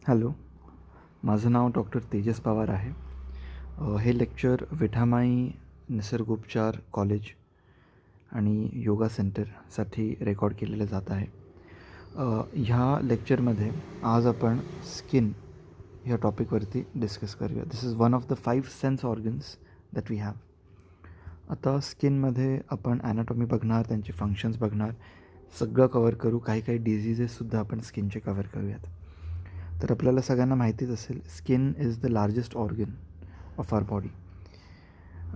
Hello, माझं नाव doctor Tejas Pawar आहे. हे लेक्चर विठामाई निसर्गोपचार कॉलेज आणि योगा सेंटरसाठी रेकॉर्ड केलेलं जात आहे. ह्या लेक्चरमध्ये आज आपण स्किन ह्या टॉपिकवरती डिस्कस करूया. This is one of the 5 sense organs that we have. आता स्किनमध्ये आपण ॲनाटॉमी बघणार, त्यांचे फंक्शन्स बघणार, सगळं कवर करू. काही काही डिझिजेससुद्धा आपण स्किनचे कवर करूयात. तर आपल्याला सगळ्यांना माहितीच असेल, skin is the largest organ of our body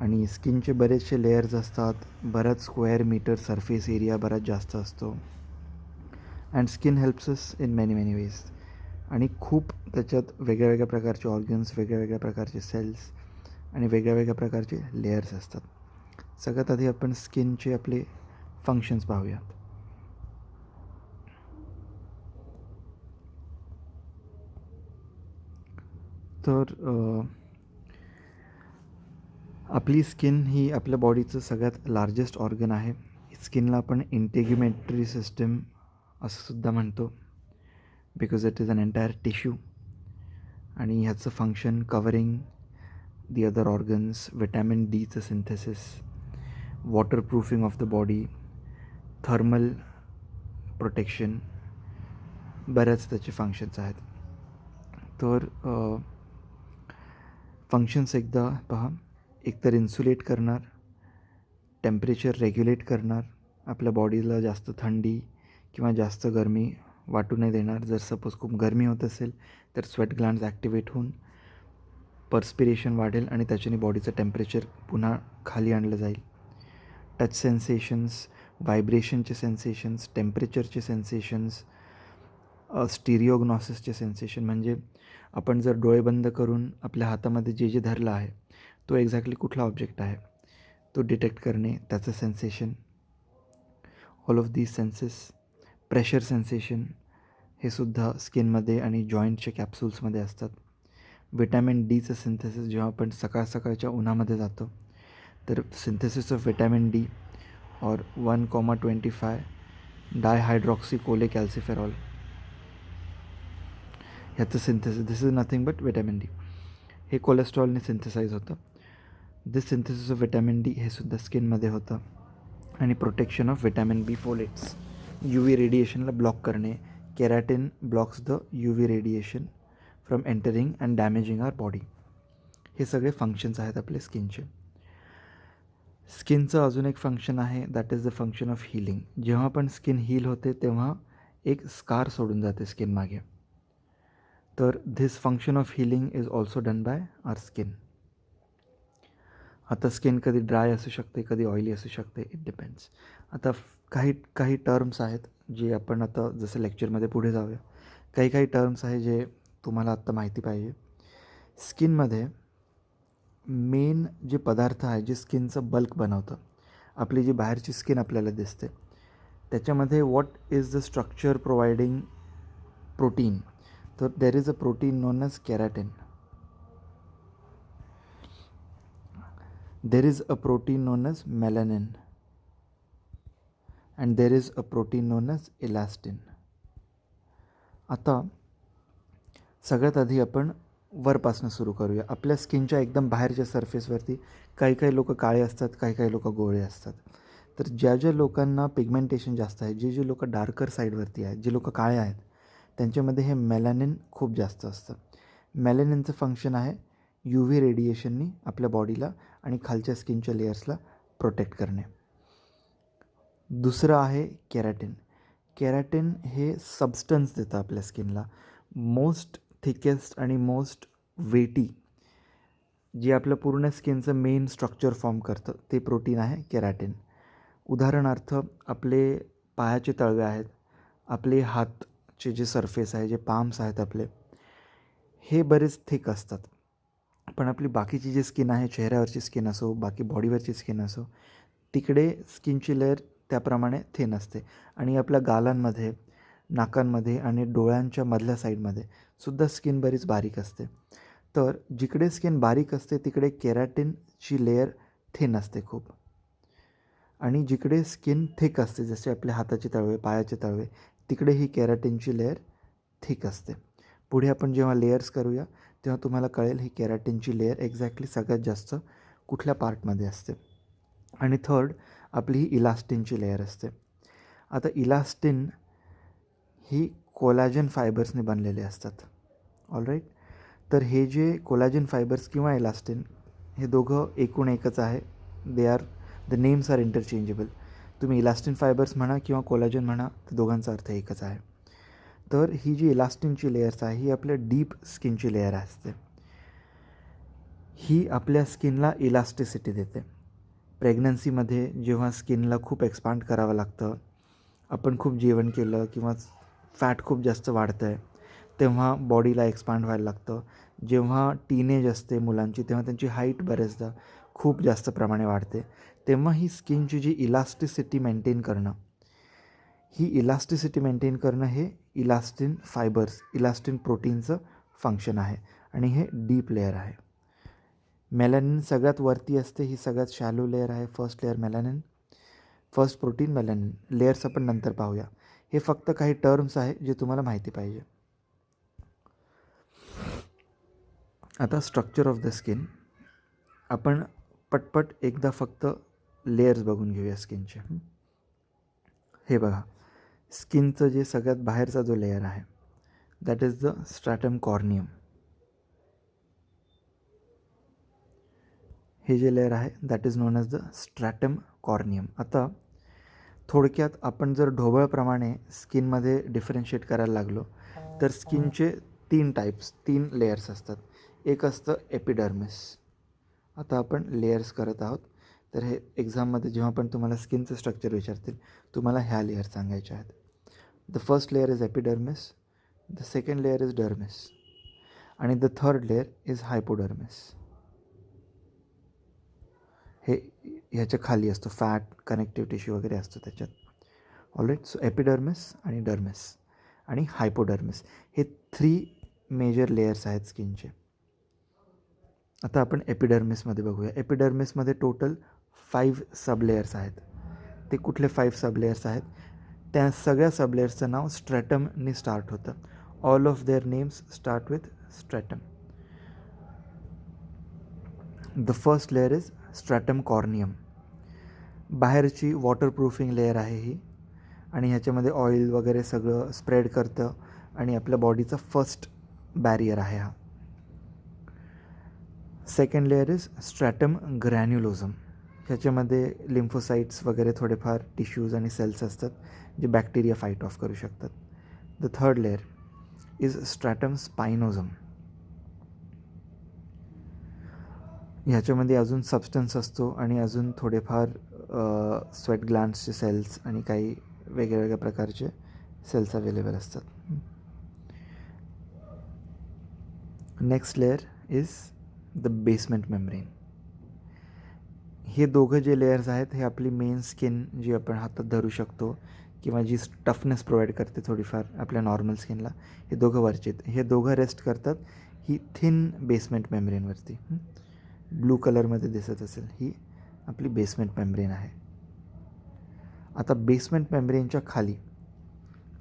आणि स्किनचे बरेचसे लेयर्स असतात. बराच स्क्वेअर मीटर सरफेस एरिया बराच जास्त असतो. And skin helps us in many ways. आणि खूप त्याच्यात वेगळ्या वेगळ्या प्रकारचे ऑर्गन्स, वेगळ्या वेगळ्या प्रकारचे सेल्स आणि वेगळ्या वेगळ्या प्रकारचे लेयर्स असतात. सगळ्यात आधी आपण स्किनचे आपले फंक्शन्स पाहूयात. तर आपली स्किन ही आपल्या बॉडीचं सगळ्यात लार्जेस्ट ऑर्गन आहे. स्किनला आपण इंटेग्युमेटरी सिस्टम असं सुद्धा म्हणतो, because it is an entire tissue. आणि ह्याचं function covering the other organs, vitamin डीचं synthesis, water proofing of the body, thermal protection, बऱ्याच त्याचे फंक्शन्स आहेत. तर फंक्शन्स एकदा पहा. एकतर इन्सुलेट करणार, टेम्परेचर रेग्युलेट करणार, आपल्या बॉडीला जास्त थंडी किंवा जास्त गरमी वाटू नाही देणार. जर सपोज खूप गरमी होत असेल तर स्वेट ग्लँड्स ॲक्टिवेट होऊन पर्स्पिरेशन वाढेल आणि त्याच्याने बॉडीचं टेम्परेचर पुन्हा खाली आणलं जाईल. टच सेन्सेशन्स, व्हायब्रेशनचे सेन्सेशन्स, टेम्परेचरचे सेन्सेशन्स, स्टिरिओग्नॉसिसचे सेन्सेशन, म्हणजे आपण जर डोळे बंद करून आपल्या हातामध्ये जे जे धरलं आहे तो एक्झॅक्टली कुठला ऑब्जेक्ट आहे तो डिटेक्ट करणे, त्याचं sensation. All of these census. Pressure sensation हे सुद्धा स्किनमध्ये आणि जॉईंटच्या कॅप्सूल्समध्ये असतात. विटॅमिन डीचं सिंथेसिस, जेव्हा आपण सकाळच्या उन्हामध्ये जातो तर सिंथेसिस ऑफ विटॅमिन डी और 1,25 डायहायड्रॉक्सी कॅल्सिफेरॉल ह्याचं synthesis, this is nothing but vitamin D. हे कोलेस्ट्रॉलने सिंथेसाईज होतं. This synthesis of vitamin D हे सुद्धा स्किनमध्ये होतं. आणि protection of vitamin B folates, U V रेडिएशनला ब्लॉक करणे. Keratin blocks the U V radiation from entering and damaging our body. हे सगळे फंक्शन्स आहेत आपले स्किनचे. स्किनचं अजून एक फंक्शन आहे, that is the function of healing. जेव्हा पण स्किन हील होते तेव्हा एक स्कार सोडून जाते स्किन मागे. तर this function of healing is also done by our skin. आता स्किन कधी ड्राय असू शकते, कधी ऑइली असू शकते, इट डिपेंड्स. आता काही टर्म्स आहेत जे आपण आता जसं लेक्चरमध्ये पुढे जाऊया. काही टर्म्स आहे जे तुम्हाला आत्ता माहिती पाहिजे. स्किनमध्ये मेन जे पदार्थ आहे, जे स्किनचं बल्क बनवतं, आपली जी बाहेरची स्किन आपल्याला दिसते त्याच्यामध्ये what is the structure providing protein. तर there is a protein known as keratin. There is a protein known as melanin and there is a protein known as elastin. आता सगळ्यात आधी आपण वरपासनं सुरू करूया. आपल्या स्किनच्या एकदम बाहेरच्या सरफेसवरती काही लोक काळे असतात, काही लोक गोरे असतात. तर ज्या लोकांना पिगमेंटेशन जास्त आहे, जे लोक डार्कर साईडवरती आहेत, जे लोक काळे आहेत, त्यांच्यामध्ये हे मेलॅनिन खूप जास्त असतं. मेलॅनिनचं फंक्शन आहे यू व्ही रेडिएशननी आपल्या बॉडीला आणि खालच्या स्किनच्या लेयर्सला प्रोटेक्ट करणे. दुसरं आहे केरॅटिन. केरॅटिन हे सबस्टन्स देतं आपल्या स्किनला. मोस्ट थिकेस्ट आणि मोस्ट वेटी जे आपलं पूर्ण स्किनचं मेन स्ट्रक्चर फॉर्म करतं ते प्रोटीन आहे केरॅटिन. उदाहरणार्थ आपले पायाचे तळवे आहेत, आपले हातचे जे सरफेस आहे, जे पाम्स आहेत आपले, हे बरेच थिक असतात. पण आपली बाकीची जी स्किन आहे, चेहऱ्यावरची स्किन असो, बाकी बॉडीवरची स्किन असो, तिकडे स्किनची लेअर त्याप्रमाणे थिन असते. आणि आपल्या गालांमध्ये, नाकांमध्ये आणि डोळ्यांच्या मधल्या साईडमध्ये सुद्धा स्किन बरीच बारीक असते. तर जिकडे स्किन बारीक असते तिकडे केरॅटिनची लेअर थिन असते खूप. आणि जिकडे स्किन थिक असते, जसे आपल्या हाताचे तळवे, पायाचे तळवे, तिकडे ही केरॅटिनची लेअर थिक असते. पुढे आपण जेव्हा लेयर्स करूया तेव्हा तुम्हाला कळेल ही केराटिनची लेयर एक्झॅक्टली सगळ्यात जास्त कुठल्या पार्टमध्ये असते. आणि थर्ड आपली ही इलास्टिनची लेयर असते. आता इलास्टिन ही कोलॅजन फायबर्सने बनलेले असतात. ऑलराईट. तर हे जे कोलॅजन फायबर्स किंवा इलास्टिन हे दोघं एकूण एकच आहे. The names are interchangeable. तुम्ही इलास्टिन फायबर्स म्हणा किंवा कोलॅजन म्हणा, तर दोघांचा अर्थ एकच आहे. तर ही जी इलास्टिनची लेयर्स आहे ही आपल्या डीप स्किनची लेयर असते. ही आपल्या स्किनला इलास्टिसिटी देते. प्रेग्नन्सीमध्ये जेव्हा स्किनला खूप एक्सपांड करावं लागतं, आपण खूप जेवण केलं किंवा फॅट खूप जास्त वाढतं आहे, तेव्हा बॉडीला एक्सपांड व्हायला लागतं. जेव्हा टीनेज असते मुलांची तेव्हा त्यांची हाईट बऱ्याचदा खूप जास्त प्रमाणे वाढते. तेव्हा ही स्किनची जी इलास्टिसिटी मेंटेन करणं हे इलास्टिन फायबर्स, इलास्टिन प्रोटीनचं फंक्शन आहे आणि हे डीप लेयर आहे. मेलॅनिन सगळ्यात वरती असते. ही सगळ्यात शॅलो लेयर आहे. First layer melanin, first protein melanin. Layers आपण नंतर पाहूया. हे फक्त काही टर्म्स आहे जे तुम्हाला माहिती पाहिजे. आता स्ट्रक्चर ऑफ द स्किन आपण पटपट एकदा फक्त लेयर्स बघून घेऊया स्किनचे. हे बघा, स्किनचं जे सगळ्यात बाहेरचा जो लेयर आहे that is the stratum corneum. हे जे लेयर आहे that is known as the stratum corneum. आता थोडक्यात आपण जर ढोबळप्रमाणे स्किनमध्ये डिफरन्शिएट करायला लागलो तर स्किनचे 3 लेयर्स असतात. एक असतं एपिडर्मिस. आता आपण लेयर्स करत आहोत, तर हे एक्झाममध्ये जेव्हा पण तुम्हाला स्किनचं स्ट्रक्चर विचारतील तुम्हाला ह्या लेयर सांगायच्या आहेत. The first layer is epidermis, the second layer is dermis आणि द थर्ड लेयर इज हायपोडर्मिस. हे ह्याच्या खाली असतो, फॅट, कनेक्टिव्ह टिश्यू वगैरे असतो त्याच्यात. ऑलराईट. सो एपिडर्मिस आणि डर्मिस आणि हायपोडर्मिस हे 3 मेजर लेयर्स आहेत स्किनचे. आता आपण एपिडर्मिसमध्ये बघूया. एपिडर्मिसमध्ये टोटल 5 सबलेयर्स आहेत. ते कुठले 5 सबलेयर्स आहेत? त्या सगळ्या सबलेयर्सचं नाव स्ट्रॅटमनी स्टार्ट होतं. All of their names start with stratum. The first layer is stratum corneum. बाहेरची वॉटरप्रूफिंग लेयर आहे ही आणि ह्याच्यामध्ये ऑइल वगैरे सगळं स्प्रेड करतं आणि आपल्या बॉडीचा फर्स्ट बॅरियर आहे हा. Second layer is stratum granulosum. ह्याच्यामध्ये लिम्फोसाइट्स वगैरे थोडेफार टिश्यूज आणि सेल्स असतात जे बॅक्टेरिया फाईट ऑफ करू शकतात. The third layer is stratum spinosum. ह्याच्यामध्ये अजून सबस्टन्स असतो आणि अजून थोडेफार स्वेट ग्लँड्सचे सेल्स आणि काही वेगळ्या प्रकारचे सेल्स अवेलेबल असतात. Next layer is the basement membrane. हे दोघं जे लेयर्स आहेत हे आपली मेन स्किन जी आपण हातात धरू शकतो किंवा जी टफनेस प्रोव्हाइड करते थोडीफार आपल्या नॉर्मल स्किनला, हे दोघं वरचे आहेत. हे दोघं रेस्ट करतात ही थिन बेसमेंट मेम्ब्रेनवरती. ब्लू कलरमध्ये दिसत असेल, ही आपली बेसमेंट मेम्ब्रेन आहे. आता बेसमेंट मेम्ब्रेनच्या खाली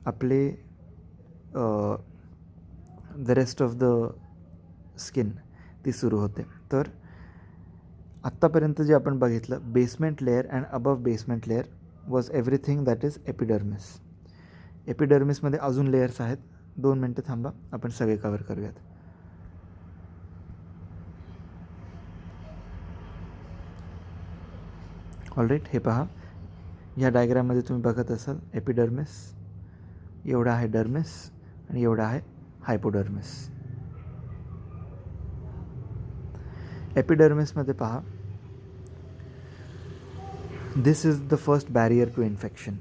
आपले the rest of the skin ती सुरू होते. तर आत्तापर्यंत जे आपण बघितलं, basement layer and above basement layer was everything that is epidermis. एपिडर्मिसमध्ये अजून लेयर्स आहेत. 2 मिनटं थांबा, आपण सगळे कवर करूयात. ऑलराईट. हे पहा, ह्या डायग्राममध्ये तुम्ही बघत असाल एपिडर्मिस, एवढा आहे डर्मिस आणि एवढा आहे हायपोडर्मिस. एपिडर्मिसमध्ये पहा, this is the first barrier to infection.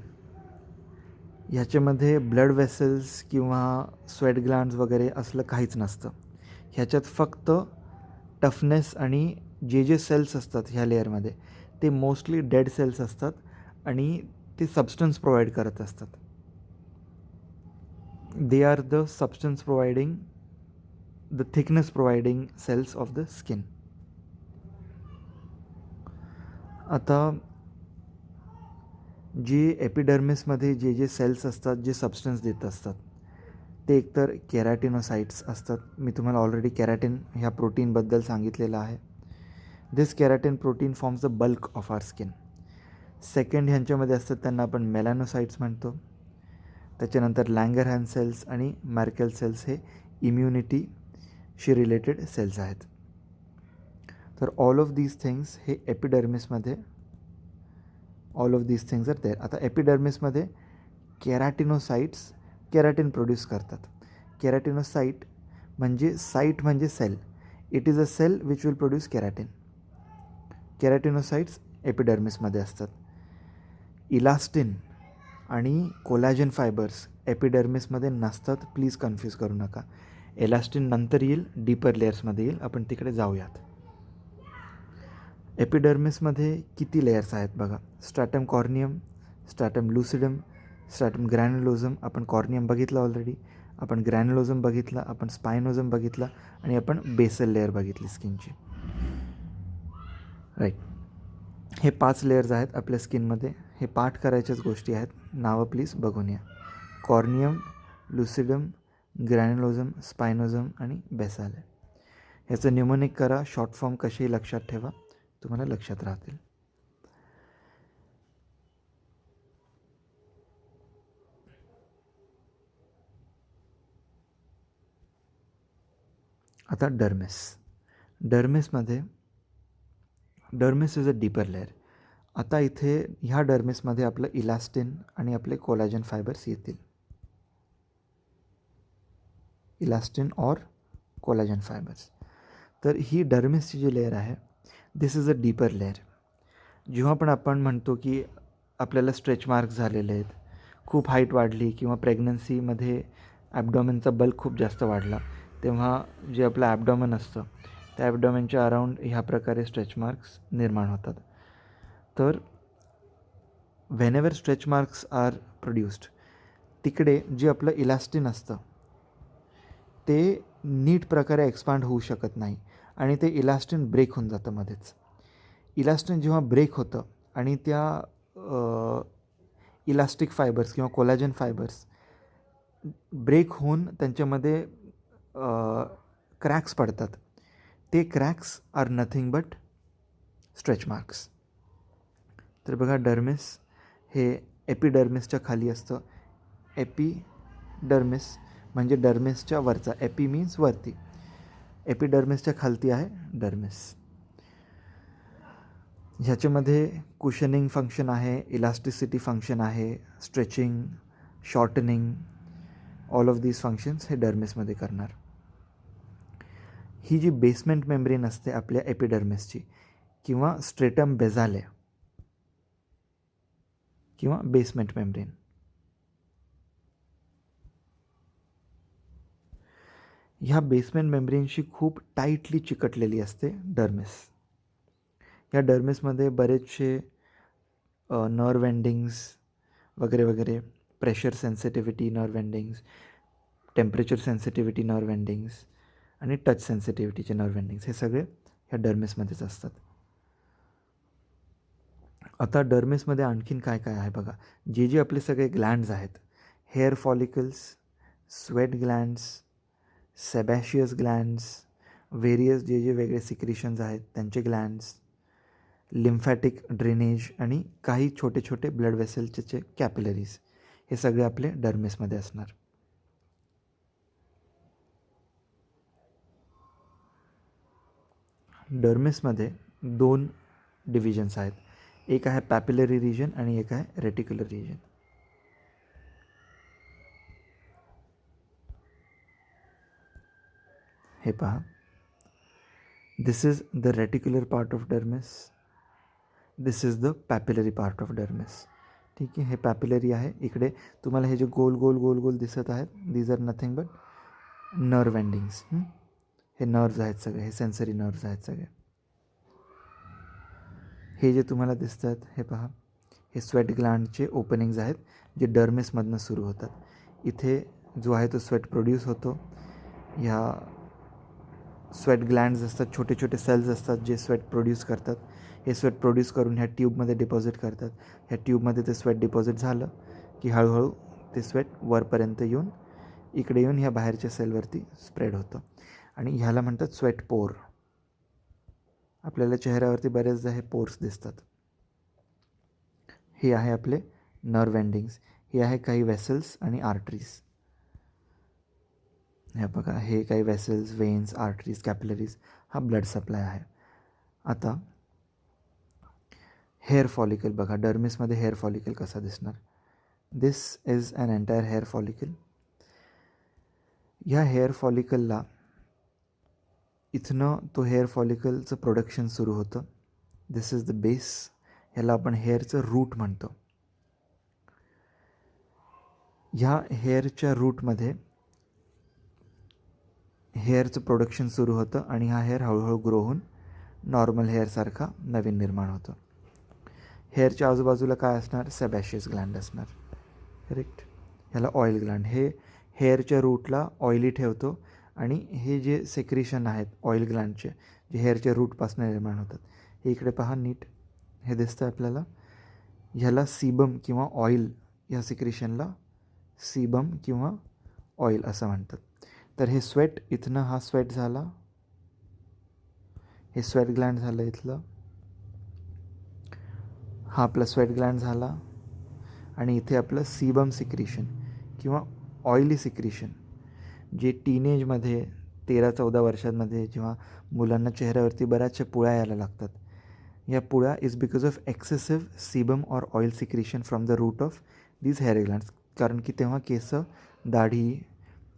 ह्याच्यामध्ये ब्लड वेसल्स किंवा स्वेट ग्लँड्स वगैरे असलं काहीच नसतं. ह्याच्यात फक्त टफनेस आणि जे सेल्स असतात ह्या लेअरमध्ये ते मोस्टली डेड सेल्स असतात आणि ते सबस्टन्स प्रोव्हाइड करत असतात. They are the substance providing, the thickness providing cells of the skin. आता जे एपिडर्मिसमध्ये जे सेल्स असतात जे सबस्टन्स देत असतात ते एकतर केरॅटिनोसाइट्स असतात. मी तुम्हाला ऑलरेडी केरॅटिन ह्या प्रोटीनबद्दल सांगितलेलं आहे. This keratin protein forms the bulk of our skin. Second ह्यांच्यामध्ये असतात त्यांना आपण मेलॅनोसाइट्स म्हणतो. त्याच्यानंतर लँगरहॅन्स सेल्स आणि मॅर्केल सेल्स हे इम्युनिटीशी रिलेटेड सेल्स आहेत. तर ऑल ऑफ दीज थिंग्स हे एपिडर्मिसमध्ये all of these things are there. आता एपिडर्मिसमध्ये केरॅटिनोसाइट्स केरॅटिन प्रोड्यूस करतात. केरॅटिनोसाइट म्हणजे साईट म्हणजे cell. It is a cell which will produce keratin. Keratinocytes एपिडर्मिसमध्ये असतात. इलास्टिन आणि कोलॅजन फायबर्स एपिडर्मिसमध्ये नसतात. प्लीज कन्फ्यूज करू नका. इलास्टिन नंतर येईल, डीपर लेयर्समध्ये येईल, आपण तिकडे जाऊयात. एपिडर्मिसमध्ये किती लेयर्स आहेत बघा. Stratum corneum, stratum लुसिडम, stratum ग्रॅन्युलोझम. आपण कॉर्नियम बघितलं ऑलरेडी, आपण ग्रॅन्युलोझम बघितला, आपण स्पायनोझम बघितला आणि आपण बेसल लेअर बघितली स्किनची. राईट. हे 5 लेयर्स आहेत आपल्या स्किनमध्ये. हे पाठ करायच्याच गोष्टी आहेत. नावं प्लीज बघून या. कॉर्नियम, लुसिडम, ग्रॅन्युलोझम, स्पायनोझम आणि बेसल. ह्याचं न्यूमोनिक करा, शॉर्ट फॉर्म कसेही लक्षात ठेवा, तुम्हाला लक्षात राहतील. आता dermis. Dermis is a deeper layer. आता इथे ह्या डर्मिसमध्ये आपलं इलास्टिन आणि आपले कोलॅजन फायबर्स येतील. इलास्टिन और कोलॅजन फायबर्स. तर ही डर्मिसची जी लेअर आहे, दिस इज अ डीपर लेअर. जेव्हा पण आपण म्हणतो की आपल्याला स्ट्रेच मार्क्स झालेले आहेत, खूप हाईट वाढली किंवा प्रेग्नन्सीमध्ये ॲबडॉमेनचा बल्क खूप जास्त वाढला, तेव्हा जे आपलं ॲबडॉमेन असतं त्या ॲबडॉमेनच्या अराउंड ह्या प्रकारे स्ट्रेच मार्क्स निर्माण होतात. तर whenever stretch marks are produced, तिकडे जे आपलं इलास्टिन असतं ते नीट प्रकारे एक्सपांड होऊ शकत नाही आणि ते इलास्टिन ब्रेक होऊन जातं मध्येच. इलास्टिन जेव्हा ब्रेक होतं आणि त्या इलास्टिक फायबर्स किंवा कोलॅजन फायबर्स ब्रेक होऊन त्यांच्यामध्ये क्रॅक्स पडतात, ते cracks are nothing but stretch marks. तर बघा, डर्मिस हे एपिडर्मिसच्या खाली असतं. एपिडर्मिस म्हणजे डर्मिसच्या वरचा. एपी मीन्स वरती, एपिडर्मिसच्या खालती आहे डर्मिस. ह्याच्यामध्ये कुशनिंग फंक्शन आहे, इलास्टिसिटी फंक्शन आहे, stretching, shortening, all of these functions हे डर्मिसमध्ये करणार. ही जी बेसमेंट मेम्ब्रेन असते आपल्या एपिडर्मिसची किंवा स्ट्रेटम बेझाले किंवा बेसमेंट मेम्ब्रेन, ह्या बेसमेंट मेम्ब्रेनशी खूप टाईटली चिकटलेली असते डर्मिस. या डर्मिसमध्ये बरेचसे नर्व एंडिंग्स वगैरे वगैरे, pressure sensitivity nerve endings, temperature sensitivity nerve endings आणि टच सेन्सिटिव्हिटीचे नर्व एंडिंग्स हे सगळे ह्या डर्मिसमध्येच असतात. आता डर्मिसमध्ये आणखीन काय काय आहे बघा. जे आपले सगळे ग्लँड्स आहेत, hair follicles, sweat glands, sebaceous glands, various जे वेगळे सिक्रिशन्स आहेत त्यांचे ग्लँड्स, लिम्फॅटिक ड्रेनेज आणि काही छोटे छोटे ब्लड वेसल्सचे कॅपिलरीज, हे सगळे आपले डर्मिसमध्ये असणार. डर्मिसमध्ये 2 डिव्हिजन्स आहेत. एक आहे पॅपिलरी रिजन आणि एक आहे रेटिक्युलर रिजन. हे पहा, this is the reticular part of dermis, this is the papillary part of dermis. ठीक आहे, हे पॅपिलरी आहे. इकडे तुम्हाला हे जे गोल गोल गोल गोल दिसत आहेत, these are nothing but nerve endings. हे नर्व्ज आहेत सगळे, हे सेन्सरी नर्व्ज आहेत सगळे. हे जे तुम्हाला दिसतात हे पहा, हे स्वेट ग्लँडचे ओपनिंग्ज आहेत जे डर्मिसमधनं सुरू होतात. इथे जो आहे तो स्वेट प्रोड्यूस होतो. ह्या स्वेट ग्लँड्स असतात, छोटे छोटे सेल्स असतात जे स्वेट प्रोड्यूस करतात. हे स्वेट प्रोड्यूस करून ह्या ट्यूबमध्ये डिपॉझिट करतात. ह्या ट्यूबमध्ये ते स्वेट डिपॉझिट झालं की हळूहळू ते स्वेट वरपर्यंत येऊन इकडे येऊन ह्या बाहेरच्या सेलवरती स्प्रेड होतं आणि ह्याला म्हणतात स्वेट पोर. आपल्याला चेहऱ्यावरती बरेचदा हे पोर्स दिसतात. हे आहे आपले नर्व एंडिंग्स. हे आहे काही वेसल्स आणि आर्टरीज. हे बघा, हे काही वेसल्स, वेन्स, आर्टरीज, कॅपिलरीज, हा ब्लड सप्लाय आहे. आता हेअर फॉलिकल बघा, डर्मिसमध्ये हेअर फॉलिकल कसा दिसणार. This is an entire hair follicle. ह्या हेअर फॉलिकलला इथनं तो हेअर फॉलिकलचं प्रोडक्शन सुरू होतं. This is the base. ह्याला आपण हेअरचं रूट म्हणतो. ह्या हेअरच्या रूटमध्ये हेअरचं प्रोडक्शन सुरू होतं आणि हा हेअर हळूहळू ग्रो होऊन नॉर्मल हेअरसारखा नवीन निर्माण होतं. हेअरच्या आजूबाजूला काय असणार, सेबॅशियस ग्लँड असणार. करेक्ट. ह्याला ऑइल ग्लँड. हे हेअरच्या रूटला ऑइली ठेवतो आणि हे जे सेक्रिशन आहेत ऑइल ग्लँडचे, जे हेअरच्या रूटपासून निर्माण होतात, हे इकडे पहा नीट, हे दिसतं आपल्याला. ह्याला सीबम किंवा ऑइल, ह्या सिक्रिशनला सीबम किंवा ऑइल असं म्हणतात. तर हे स्वेट, इथनं हा स्वेट झाला, हे स्वेट ग्लँड झालं इथलं, हा आपला स्वेट ग्लँड झाला आणि इथे आपलं सीबम सिक्रिशन किंवा ऑइली सिक्रिशन, जे टीनेजमध्ये 13-14 वर्षांमध्ये जेव्हा मुलांना चेहऱ्यावरती बऱ्याचशा पुळ्या यायला लागतात, या पुळ्या is because of excessive sebum or oil secretion from the root of these hair glands. कारण की तेव्हा केस, दाढी,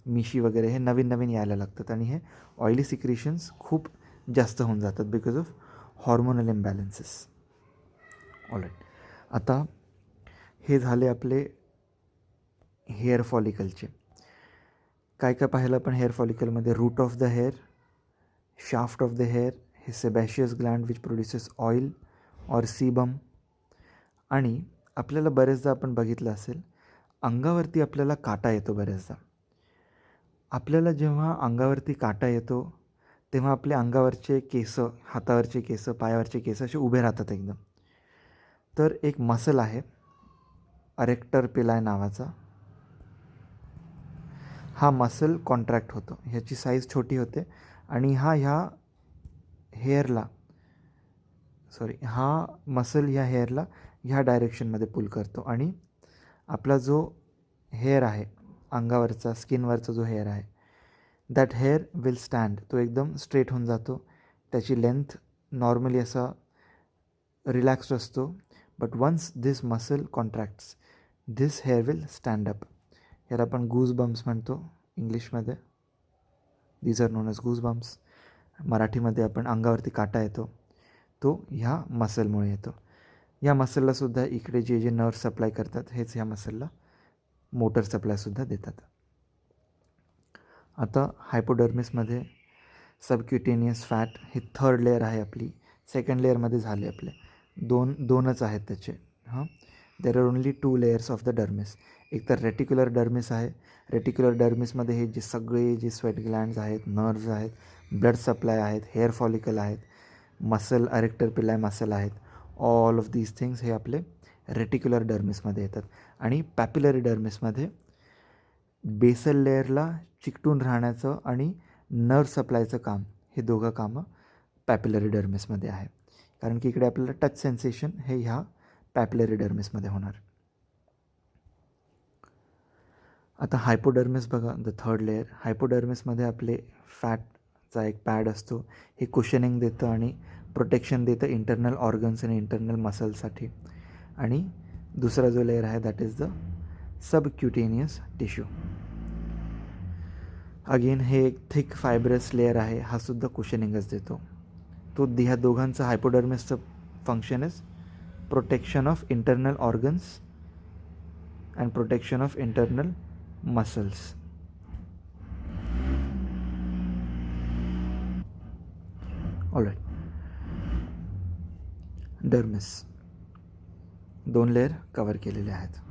मिशी वगैरे हे नवीन नवीन यायला लागतात आणि हे ऑइली सिक्रिशन्स खूप जास्त होऊन जातात बिकॉज ऑफ हॉर्मोनल इम्बॅलन्सेस. ऑलराईट. आता हे झाले आपले हेअर फॉलिकलचे. काय काय पाहिलं आपण हेअर फॉलिकलमध्ये, root of the hair, shaft of the hair, हे sebaceous gland which produces oil or sebum. आणि आपल्याला बरेचदा आपण बघितलं असेल, अंगावरती आपल्याला काटा येतो बरेचदा. आपल्याला जेव्हा अंगावरती काटा येतो तेव्हा आपल्या अंगावरचे केस, हातावरचे केस, पायावरचे केस असे उभे राहतात एकदम. तर एक मसल आहे अरेक्टर पिलाय नावाचा, हा मसल कॉन्ट्रॅक्ट होतो, ह्याची साईज छोटी होते आणि ह्या मसल ह्या हेअरला ह्या डायरेक्शनमध्ये पुल करतो आणि आपला जो हेअर आहे अंगावरचा, स्किनवरचा जो हेअर आहे, दॅट हेअर विल स्टँड. तो एकदम स्ट्रेट होऊन जातो. त्याची लेंथ नॉर्मली असा रिलॅक्स्ड असतो. But once this muscle contracts, this hair will stand up. याला आपण गूज बम्प्स म्हणतो इंग्लिशमध्ये. These are known as goose bumps. मराठीमध्ये आपण अंगावरती काटा येतो, तो ह्या मसलमुळे येतो. या मसललासुद्धा इकडे जे जे नर्व सप्लाय करतात, हेच ह्या मसलला मोटर सप्लायसुद्धा देतात. आता हायपोडर्मिसमध्ये सबक्युटेनियस फॅट, ही थर्ड लेअर आहे आपली. सेकंड लेअरमध्ये झाले आपले दोनच आहेत त्याचे. There are only 2 layers of the dermis. एक तर रेटिक्युलर डर्मिस आहे. रेटिक्युलर डर्मिसमध्ये हे जे सगळे जे स्वेट ग्लँड्स आहेत, नर्व्स आहेत, ब्लड सप्लाय आहेत, हेअर फॉलिकल आहेत, मसल, अरेक्टर पिलाय मसल आहेत, ऑल ऑफ दीज थिंग्स हे आपले रेटिक्युलर डर्मिसमध्ये येतात. आणि पॅपिलरी डर्मिसमध्ये बेसल लेअरला चिकटून राहण्याचं आणि नर्व सप्लायचं काम, हे दोघं कामं पॅपिलरी डर्मिसमध्ये आहे. कारण की इकडे आपल्याला टच सेन्सेशन हे ह्या पॅपिलरी डर्मिसमध्ये होणार. आता हायपोडर्मिस बघा, द थर्ड लेअर. हायपोडर्मिसमध्ये आपले फॅटचा एक पॅड असतो. हे कुशनिंग देतं आणि प्रोटेक्शन देतं इंटरनल ऑर्गन्स आणि इंटरनल मसल्ससाठी. आणि दुसरा जो लेअर आहे that is the सबक्युटेनियस tissue. Again हे एक थिक फायब्रस लेअर आहे, हा सुद्धा कुशनिंगच देतो. तो ह्या दोघांचं हायपोडर्मिसचं function is protection of internal organs and protection of internal muscles. Alright. Dermis 2 layer cover केलेले आहेत.